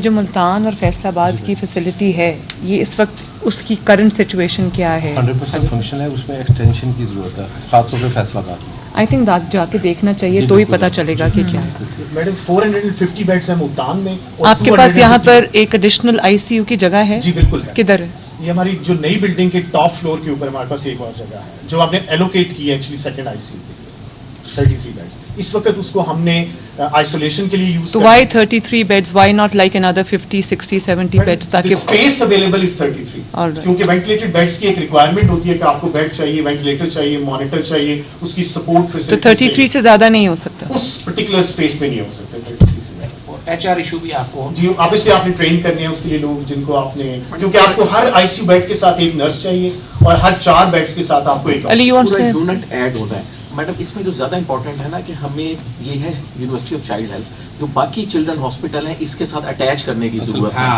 جو ملتان اور فیصل آباد کی فیسلٹی ہے یہ اس وقت اس کی کرنٹ سچویشن کیا ہے؟ 100% فنکشن ہے, اس میں ایکسٹینشن کی ضرورت ہے, خاص طور پہ فیصل آباد میں. آئی تھنک جا کے دیکھنا چاہیے تو ہی پتہ چلے گا کہ کیا ہے. میڈم 450 بیڈز ہیں ملتان میں. آپ کے پاس یہاں پر ایک ایڈیشنل آئی سی یو کی جگہ ہے؟ جی بالکل. کدھر ہے؟ یہ ہماری جو نئی بلڈنگ کے ٹاپ فلور کے اوپر ہمارے پاس ایک اور جگہ ہے جو آپ نے ایلوکیٹ کی ہے actually second I C U کے لیے 33 بیڈز. اس وقت اس کو ہم نے آئسولیشن کے لیے یوز. تو why 33 beds, why not like another 50 60 70 beds تاکہ اسپیس اویلیبل از 33 کیونکہ وینٹیلیٹڈ بیڈز کی ایک ریکوائرمنٹ ہوتی ہے کہ آپ کو بیڈ چاہیے, وینٹیلیٹر چاہیے, مانیٹر چاہیے, اس کی سپورٹ فیسلٹی. تو 33 سے زیادہ نہیں ہو سکتا اس پرٹیکولر اسپیس میں نہیں ہو سکتا 33 سے زیادہ. ایچ آر ایشو بھی آپ کو جی obviously آپ نے ٹرین کرنے ہیں اس کے لیے لوگ جن کو آپ نے, کیونکہ آپ کو ہر آئی سی یو بیڈ کے ساتھ ایک نرس چاہیے اور ہر 4 بیڈز کے ساتھ آپ کو ایک یونٹ ایڈ ہوتا ہے. میڈم اس میں جو زیادہ امپورٹنٹ ہے نا کہ ہمیں یہ ہے یونیورسٹی آف چائلڈ ہیلتھ جو باقی چلڈرن ہاسپٹل ہیں اس کے ساتھ اٹیچ کرنے کی ضرورت ہے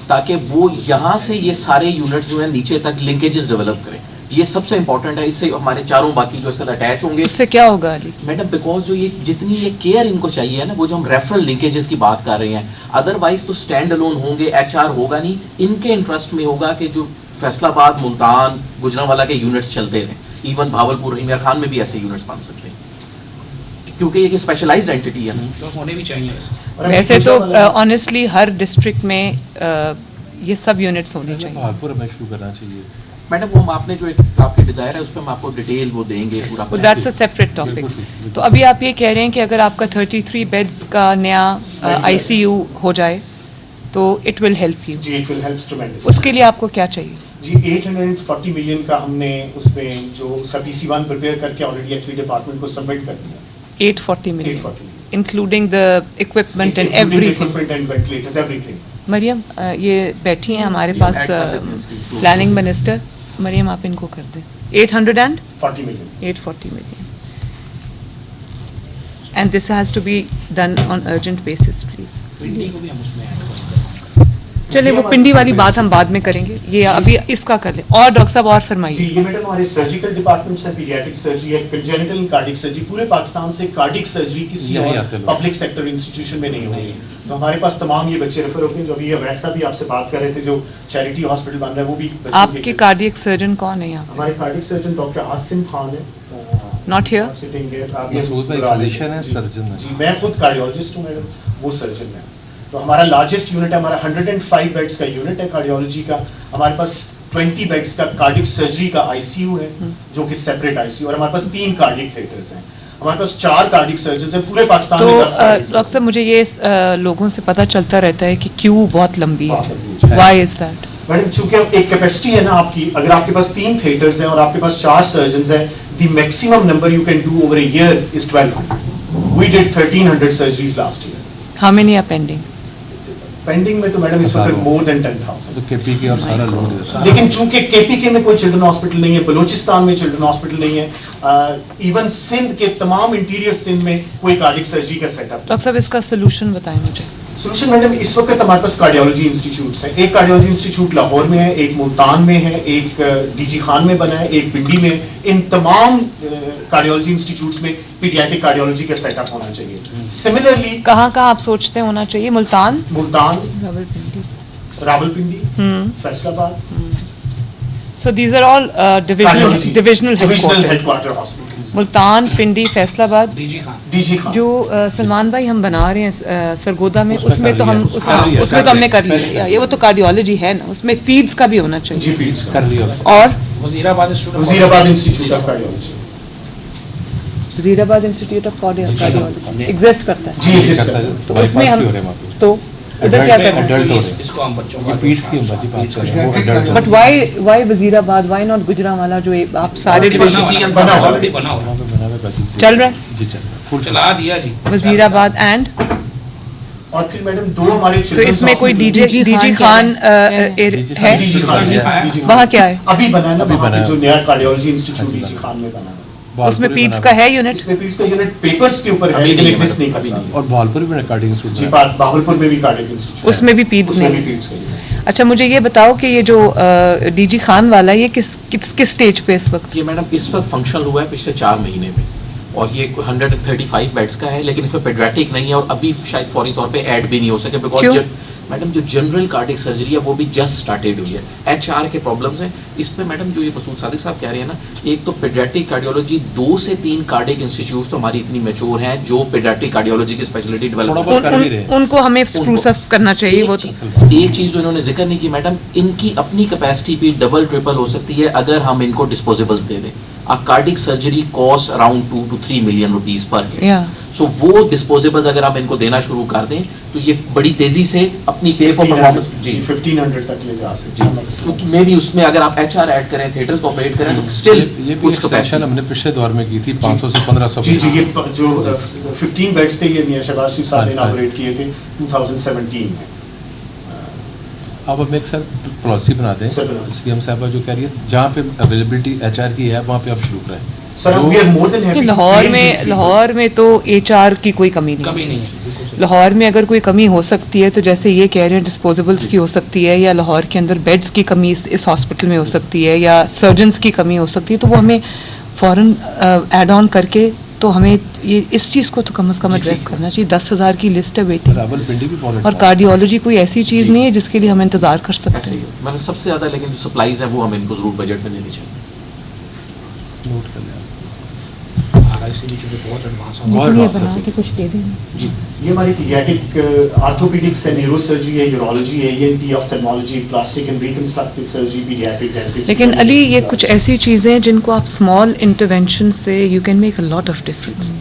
تاکہ وہ یہاں سے یہ سارے یونٹس جو ہیں نیچے تک لنکیجز ڈیولپ کریں. یہ سب سے امپورٹنٹ ہے, اس سے ہمارے چاروں باقی جو اس کے ساتھ اٹیچ ہوں گے. اس سے کیا ہوگا علی؟ میڈم بیکاز جو یہ جتنی یہ کیئر ان کو چاہیے نا وہ جو ہم ریفرل لنکیجز کی بات کر رہے ہیں, ادروائز تو اسٹینڈ الون ہوں گے, ایچ آر ہوگا نہیں. ان کے انٹرسٹ میں ہوگا کہ جو فیصل آباد, ملتان, گجرانوالہ کے یونٹس چلتے رہیں. ایون بھاولپور, رحیم یار خان میں بھی ایسے یونٹس بن سکتے ہیں کیونکہ یہ اسپیشلائزڈ اینٹی ہے تو ہونے بھی چاہیے. ویسے تو آنیسٹلی ہر ڈسٹرکٹ میں یہ سب یونٹس ہونے چاہیے. بھاگپور میں شروع کرنا چاہیے. میڈم وہ آپ نے جو ایک آپ کی ڈیزائر ہے اس پہ ہم آپ کو ڈیٹیل وہ دیں گے پورا. That's a separate topic. تو ابھی آپ یہ کہہ رہے ہیں کہ اگر آپ کا 33 بیڈز کا نیا آئی سی یو ہو جائے تو اٹ ول ہیلپ یو. جی اٹ ول ہیلپ ٹریمنڈس. اس کے لیے آپ کو کیا چاہیے؟ جی 840 ملین کا ہم نے اس پہ جو اس کا PC1 پریپیئر کر کے آلریڈی ایکچولی ڈپارٹمنٹ کو سبمٹ کر دیا. 840 million including the equipment and ایوری تھنگ. مریم یہ بیٹھی ہیں ہمارے پاس پلاننگ منسٹر. مریم آپ ان کو کر دیں 840 million and this has to be done on urgent basis please. Pindi کو بھی ہم اس میں ایڈ کریں. چلے وہ پنڈی والی بات ہم بعد میں کریں گے, یہ ابھی اس کا کر لیں. اور ڈاکٹر صاحب اور فرمائیے. جی یہ میڈم ہمارے سرجیکل ڈپارٹمنٹس ہیں, پیڈیاٹرک سرجری ہے, کنجنٹل اینڈ کارڈک سرجری. پورے پاکستان سے کارڈک سرجری کسی اور پبلک سیکٹر انسٹیٹیوشن میں نہیں ہوئی. تو ہمارے پاس تمام یہ بچے ریفر ہوتے ہیں. جو ابھی ویسا بھی آپ سے بات کر رہے تھے جو چیریٹی ہاسپٹل بن رہا ہے وہ بھی. آپ کے کارڈیک سرجن کون ہے یہاں؟ ہمارے cardiac surgeon doctor Asim Khan ہے. Not hair. جی میں خود کارڈیولوجسٹ ہوں میڈم, وہ سرجن ہے. تو ہمارا لارجسٹ یونٹ ہے, ہمارا 105 بیڈز کا یونٹ ہے کارڈیولوجی کا. ہمارے پاس 20 بیڈز کا کارڈک سرجری کا آئی سی یو ہے جو کہ سیپریٹ آئی سی یو, اور ہمارے پاس 3 کارڈک تھیٹرز ہیں. ہمارے پاس 4 کارڈک سرجنز ہیں پورے پاکستان میں. تو ڈاکٹر صاحب مجھے یہ لوگوں سے پتہ چلتا رہتا ہے کہ کیو بہت لمبی ہے. Y is that? میڈم چونکہ ایک کیپیسٹی ہے نا آپ کی, اگر آپ کے پاس 3 تھیٹرز ہیں اور آپ کے پاس 4 سرجنز ہیں, the maximum number you can do over a year is 1200. We did 1300 surgeries last year. How many are pending? Pending میں تو میڈم اس وقت مور دین 10,000. تو KPK اور سارا لوگ, لیکن چونکہ KPK میں کوئی چلڈرن ہاسپٹل نہیں ہے, بلوچستان میں چلڈرن ہاسپٹل نہیں ہے, ایون سندھ کے تمام انٹیریئر سندھ میں کوئی کارڈک سرجری کا سیٹ اپ. ڈاکٹر صاحب اس کا سولوشن بتائیں مجھے. سولوشن میڈم اس وقت ہمارے پاس کارڈیولوجی انسٹیٹیوٹس ہیں. ایک کارڈیولوجی انسٹیٹیوٹ لاہور میں ہے, ایک ملتان میں ہے, ایک DG خان میں بنا ہے, ایک پنڈی میں. ان تمام کارڈیولوجی انسٹیٹیوٹس میں پیڈیاٹرک کارڈیولوجی کا سیٹ اپ ہونا چاہیے. سملرلی کہاں آپ سوچتے ہیں ہونا چاہیے؟ ملتان, راولپنڈی, فیصل آباد. So these are all divisional headquarter hospitals. Multan, Pindi, Faisal آباد. DG خان جو سلمان بھائی ہم بنا رہے ہیں سرگودا میں, اس میں تو ہم نے کر لیا. یہ وہ تو کارڈیولوجی ہے نا, اس میں پیڈس کا بھی ہونا چاہیے. جی پیڈس کر لیا. اور وزیر آباد انسٹیٹیوٹ آف کارڈیولوجی, وزیر آباد انسٹیٹیوٹ آف کارڈیولوجی ایگزسٹ کرتا ہے. جی ایگزسٹ کرتا ہے. تو اس میں ہم تو ادھر کیا کرنا ہے؟ اس کو ہم بچوں کو پیٹس کی بات کر رہے ہیں, وہ ایڈلٹ. بٹ وائی وزیر آباد, وائی ناٹ گجرانوالہ جو آپ سارے بنا ہوا چل رہا ہے؟ جی چلا دیا جی. وزیر آباد اینڈ اور پھر میڈم 2 ہمارے تو اس میں کوئی ڈی جی خان ہے وہاں کیا ہے؟ ابھی بنا ہے نا, جو نیا کارڈیولوجی انسٹیٹیوٹ DG خان میں بنا ہے. اس میں پیڈس کا ہے یونٹ؟ پیڈس کا یونٹ پیپرز کے اوپر ہے لیکن ایگزسٹ نہیں کرتا. اور بھاولپور میں کارڈک انسٹیٹیوٹ. جی بھاولپور میں بھی کارڈک انسٹیٹیوٹ, اس میں بھی پیڈس نہیں. اچھا مجھے یہ بتاؤ کہ یہ جو DG خان والا یہ کس سٹیج پہ اس وقت؟ یہ میڈم اس وقت فنکشنل ہوا ہے پچھلے 4 مہینے میں, اور یہ 135 بیڈس کا ہے, لیکن اس میں پیڈیاٹرک نہیں ہے اور ابھی شاید فوری طور پہ ایڈ بھی نہیں ہو سکے میڈم جو جنرل کارڈک سرجری ہے وہ بھی جسٹ سٹارٹیڈ ہوئی ہے. ایچ آر کے پرابلمس ہیں اس پہ میڈم. جو یہ مسعود صادق صاحب کہہ رہے ہیں نا, ایک تو پیڈیاٹرک کارڈیولوجی 2 سے 3 کارڈک انسٹیٹیوٹس تو ہماری اتنی میچور ہیں جو پیڈیاٹرک کارڈیولوجی کی اسپیشلٹی ڈیولپ ان کو ہمیں اسپروس اپ کرنا چاہیے. وہ ایک چیز جو انہوں نے ذکر نہیں کی میڈم, ان کی اپنی کیپیسٹی بھی ڈبل ٹرپل ہو سکتی ہے اگر ہم ان کو ڈسپوزیبلس دے دیں. Cardiac surgery cost around 2 to 3 million rupees per day. So وہ ڈسپوزیبلز اگر ہم ان کو دینا شروع کر دیں تو یہ بڑی تیزی سے اپنی پے فار پرفارمنس 1500 تک لے جا سکتے ہیں. میں بھی اس میں اگر آپ ایچ آر ایڈ کریں, تھیٹرز کو آپریٹ کریں تو اسٹل یہ بھی ایکسٹینشن ہم نے پچھلے دور میں کی تھی 500 سے 1500. جی جی, یہ جو 15 بیڈز تھے یہ میاں شہباز شریف صاحب نے اناگوریٹ کیے تھے 2017 میں. آپ اب ایک سر پالیسی بنا دیں, سی ایم صاحبہ جو کہہ رہی ہے جہاں پہ اویلیبلٹی ایچ آر کی ہے وہاں پہ آپ شروع کریں. لاہور میں تو ایچ آر کی کوئی کمی نہیں ہے. لاہور میں اگر کوئی کمی ہو سکتی ہے تو جیسے یہ کہہ رہے ہیں ڈسپوزیبلس کی ہو سکتی ہے, یا لاہور کے اندر بیڈس کی کمی اس ہاسپٹل میں ہو سکتی ہے, یا سرجنس کی کمی ہو سکتی ہے, تو وہ ہمیں فوراً ایڈ آن کر کے تو ہمیں یہ اس چیز کو تو کم از کم ایڈریس کرنا چاہیے. 10,000 کی لسٹ ہے بیٹی, اور کارڈیولوجی کوئی ایسی چیز نہیں ہے جس کے لیے ہم انتظار کر سکتے ہیں. مطلب سب سے زیادہ لیکن جو سپلائیز ہیں وہ ہمیں ان کو ضرور بجٹ میں دینی چاہیے. نوٹ کر لیں بہت ایڈوانس یہ بنا کے کچھ دے دیں. جی یہ ہماری پیڈیاٹرک آرتھوپیڈکس ہے, نیورو سرجری ہے, یورولوجی ہے, یہ کی ophthalmology, plastic and reconstructive surgery, paediatric dentist. لیکن علی یہ کچھ ایسی چیزیں ہیں جن کو آپ اسمال انٹرونشن سے you can make a lot of difference.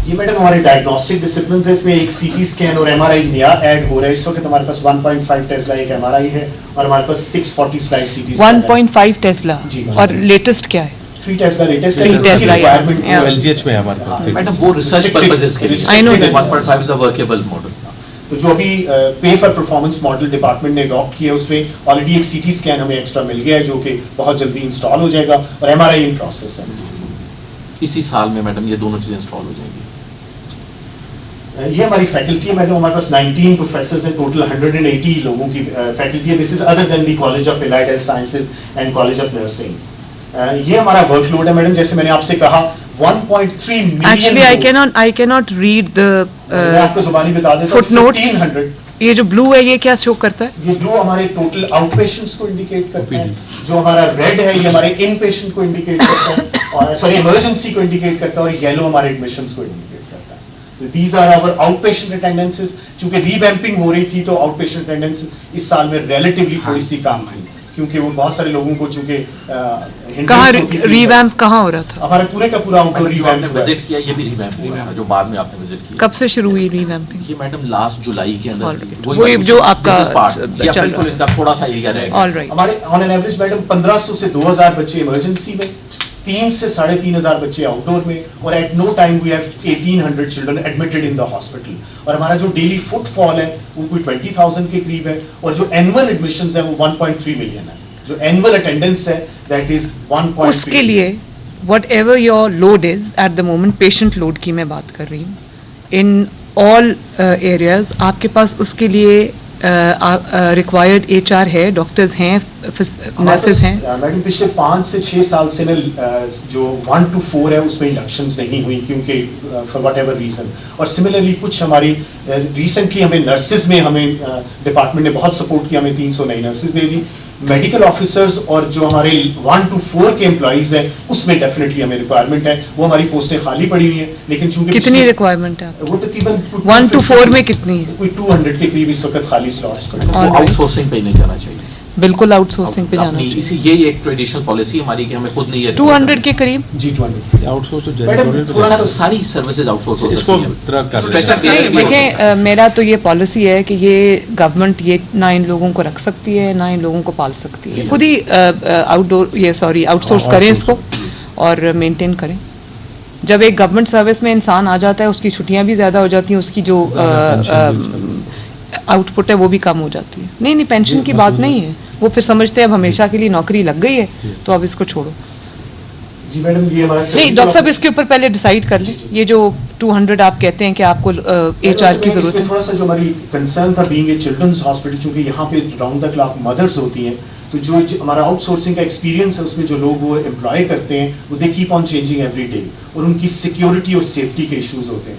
یہ میڈم ہمارے ڈائگنوسٹک ڈسپلنز ہیں, اس میں ایک سی ٹی اسکین اور ایم آر آئی نیا ایڈ ہو رہا ہے. اس وقت ہمارے پاس 1.5 ٹیسلا ایک ایم آر آئی ہے اور ہمارے پاس 640 سلائڈ سی ٹی 1.5 ٹیسلا, اور لیٹسٹ کیا ہے؟ 3 ٹیسلا لیٹسٹ ہے. 3 ٹیسلا ایل جی ایچ میں ہمارے پاس میڈم وہ ریسرچ پرپزز کے لیے. I know that. 1.5 is a workable model. تو جو ابھی pay for performance model department نے اڈاپٹ کیا ہے اس میں آلریڈی ایک سی ٹی اسکین ہمیں ایکسٹرا مل گیا ہے جو کہ بہت جلدی انسٹال ہو جائے گا, اور M R I in process ہے. اسی سال میں میڈم یہ دونوں چیزیں انسٹال ہو جائیں گی. یہ ہماری فیکلٹی ہے میڈم, ہمارے پاس 19 پروفیسرز ہیں, ٹوٹل 180 لوگوں کی فیکلٹی ہے. This is other than the college of allied health sciences and college of nursing. یہ ہمارا ورک لوڈ ہے میڈم, جیسے میں نے آپ سے کہا 1.3 million. Actually I cannot read the میں آپ کو زبانی بتا دیتا ہوں. footnote. 1500. یہ جو بلو ہے یہ کیا شو کرتا ہے؟ یہ بلو ہمارے ٹوٹل آؤٹ پیشنٹس کو انڈیکیٹ کرتا ہے. جو ہمارا ریڈ ہے یہ ہمارے ان پیشنٹ کو انڈیکیٹ کرتا ہے, اور سوری ایمرجنسی کو انڈیکیٹ کرتا ہے, اور یلو ہمارے ایڈمیشنز کو انڈیکیٹ کرتا ہے. These are our outpatient attendances. چونکہ ری ویمپنگ ہو رہی تھی تو آؤٹ پیشنٹ اٹینڈنس اس سال میں ریلیٹیولی تھوڑی سی کم تھی, کیونکہ وہ بہت سارے لوگوں کو چونکہ کہاں ری ویمپ کہاں ہو رہا تھا؟ ہمارا پورے کا پورا آؤٹ ڈور ری آپ نے ویمپ وزٹ کیا, یہ بھی ری ویمپ ہوا ہے جو بعد میں آپ نے وزٹ کیا. کب سے شروع ہوئی ری ویمپنگ؟ یہ میڈم لاسٹ جولائی کے اندر وہی جو آپ کا چل رہا ہے, تھوڑا سا ایریا رہے گا. All right. ہمارے آن این ایوریج میڈم 1500 سے 2000 بچے ایمرجنسی میں, 3 سے 3500 بچے آؤٹ ڈور میں, اور at no time we have 1800 children admitted in the hospital. اور ہمارا جو ڈیلی فٹ فال ہے وہ کوئی 20,000 کے قریب ہے, اور جو اینول ایڈمیشنز ہیں وہ 1.3 ملین ہے. جو اینول اٹینڈنس ہے دیٹ از 1.3. اس کے لیے whatever your load is at the moment, patient load کی میں بات کر رہی ہوں, ان آل ایریاز آپ کے پاس اس کے لیے ریکوائرڈ ایچ آر ہے, ڈاکٹرز ہیں, نرسز ہیں. میڈم پچھلے 5 سے 6 سال سے نا جو 1 to 4 ہے اس میں انڈکشنز نہیں ہوئی, کیونکہ فار واٹ ایور ریزن. اور سملرلی کچھ ہماری ریسنٹلی ہمیں نرسز میں ہمیں ڈپارٹمنٹ نے بہت سپورٹ کیا, ہمیں 300 نئی نرسز دے دی. میڈیکل آفیسرز اور جو ہمارے 1 to 4 کے امپلائیز ہیں اس میں ڈیفینیٹلی ہمیں ریکوائرمنٹ ہے. وہ ہماری پوسٹیں خالی پڑی ہوئی ہیں, لیکن چونکہ کتنی ریکوائرمنٹ ہے؟ وہ تقریباً 1 to 4 میں کتنی ہے؟ کوئی 200 کے قریب اس وقت خالی سلاٹس پڑے ہیں. آؤٹ سورسنگ پہ نہیں جانا چاہیے, بالکل آؤٹ سورسنگ پہ جانا چاہیے. اسی یہی ایک ٹریڈیشنل پالیسی ہماری کہ ہمیں خود نہیں ہے 200 کے قریب. جی 200 آؤٹ سورس میڈم ساری سروسز آؤٹ سورس ہو اس کو سکتی ہیں. دیکھیں میرا تو یہ پالیسی ہے کہ یہ گورنمنٹ یہ نہ ان لوگوں کو رکھ سکتی ہے نہ ان لوگوں کو پال سکتی ہے, خود ہی آؤٹ سورس کریں اس کو اور مینٹین کریں. جب ایک گورنمنٹ سروس میں انسان آ جاتا ہے اس کی چھٹیاں بھی زیادہ ہو جاتی ہیں, اس کی جو آؤٹ پٹ ہے وہ بھی کم ہو جاتی ہے. نہیں پینشن کی بات نہیں ہے, وہ پھر سمجھتے ہیں اب ہمیشہ کے لیے نوکری لگ گئی ہے تو اب اس کو چھوڑو. جی میڈم یہ ہمارا نہیں ڈاکٹر صاحب اس کے اوپر پہلے ڈیسائیڈ کر لیں. یہ جو 200 آپ کہتے ہیں کہ آپ کو ایچ آر کی ضرورت ہے, تھوڑا سا جو ہماری کنسرن تھا بینگ اے چلڈرنز ہاسپٹل, چونکہ یہاں پہ راؤنڈ دا کلاک مدرس ہوتی ہیں, تو جو ہمارا آؤٹ سورسنگ کا ایکسپیرینس ہے اس میں جو لوگ وہ امپلائی کرتے ہیں وہ they keep on changing every day, اور ان کی سیکیورٹی اور سیفٹی کے ایشوز ہوتے ہیں.